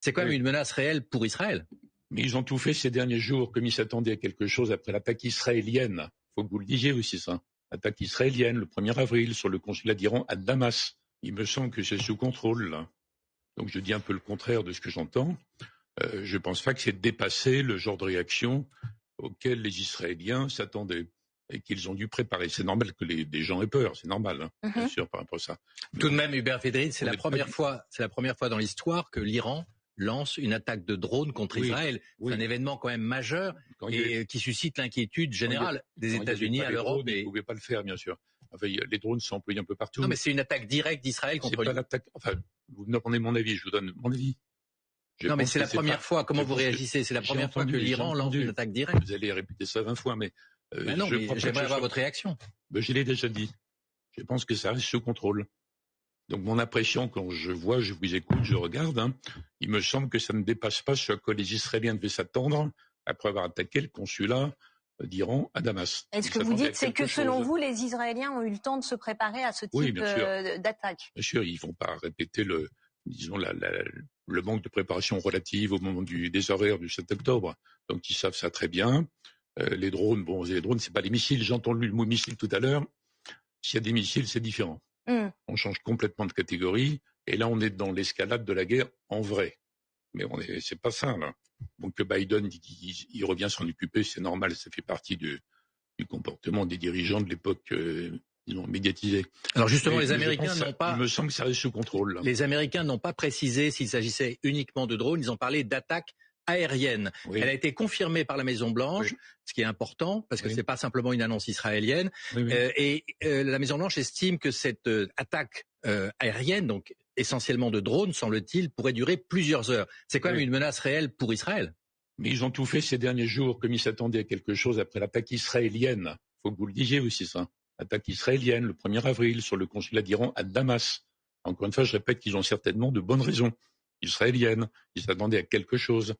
C'est quand même une menace réelle pour Israël. Mais ils ont tout fait ces derniers jours, comme ils s'attendaient à quelque chose après l'attaque israélienne. Il faut que vous le disiez aussi, ça. Attaque israélienne, le 1er avril, sur le consulat d'Iran à Damas. Il me semble que c'est sous contrôle, là. Donc je dis un peu le contraire de ce que j'entends. Je ne pense pas que c'est dépasser le genre de réaction auquel les Israéliens s'attendaient et qu'ils ont dû préparer. C'est normal que des gens aient peur, c'est normal, bien sûr, par rapport à ça. Tout de même, Hubert Védrine, c'est la première fois dans l'histoire que l'Iran lance une attaque de drone contre Israël. C'est un événement quand même majeur qui suscite l'inquiétude générale des États-Unis à l'Europe. Ils ne pouvaient pas le faire, bien sûr. Enfin, les drones sont employés un peu partout. Non, mais c'est une attaque directe d'Israël contre l'Iran. Enfin, vous me demandez mon avis, je vous donne mon avis. Non, mais c'est la première fois. Comment vous réagissez? C'est la première fois que l'Iran lance une attaque directe. Vous allez répéter ça 20 fois, mais... non, mais j'aimerais avoir votre réaction. Je l'ai déjà dit. Je pense que ça reste sous contrôle. Donc mon impression, quand je vous écoute, je regarde, il me semble que ça ne dépasse pas ce à quoi les Israéliens devaient s'attendre après avoir attaqué le consulat d'Iran à Damas. Est-ce que vous dites, c'est que selon vous, les Israéliens ont eu le temps de se préparer à ce type d'attaque? Bien sûr, ils ne vont pas répéter le manque de préparation relative au moment des horaires du 7 octobre. Donc ils savent ça très bien. Les drones, c'est pas les missiles. J'ai entendu le mot missile tout à l'heure. S'il y a des missiles, c'est différent. On change complètement de catégorie. Et là, on est dans l'escalade de la guerre en vrai. Mais c'est pas ça, là. Donc que Biden, il revient s'en occuper, c'est normal. Ça fait partie du comportement des dirigeants de l'époque médiatisée. Alors justement, les Américains n'ont pas... Il me semble que ça reste sous contrôle. Là. Les Américains n'ont pas précisé s'il s'agissait uniquement de drones. Ils ont parlé d'attaques aérienne. Elle a été confirmée par la Maison-Blanche, ce qui est important, parce que c'est pas simplement une annonce israélienne. La Maison-Blanche estime que cette attaque aérienne, donc essentiellement de drones, semble-t-il, pourrait durer plusieurs heures. C'est quand même une menace réelle pour Israël. Mais ils ont tout fait ces derniers jours, comme ils s'attendaient à quelque chose après l'attaque israélienne. Il faut que vous le disiez aussi, ça. Attaque israélienne, le 1er avril, sur le consulat d'Iran à Damas. Encore une fois, je répète qu'ils ont certainement de bonnes raisons israéliennes. Ils s'attendaient à quelque chose.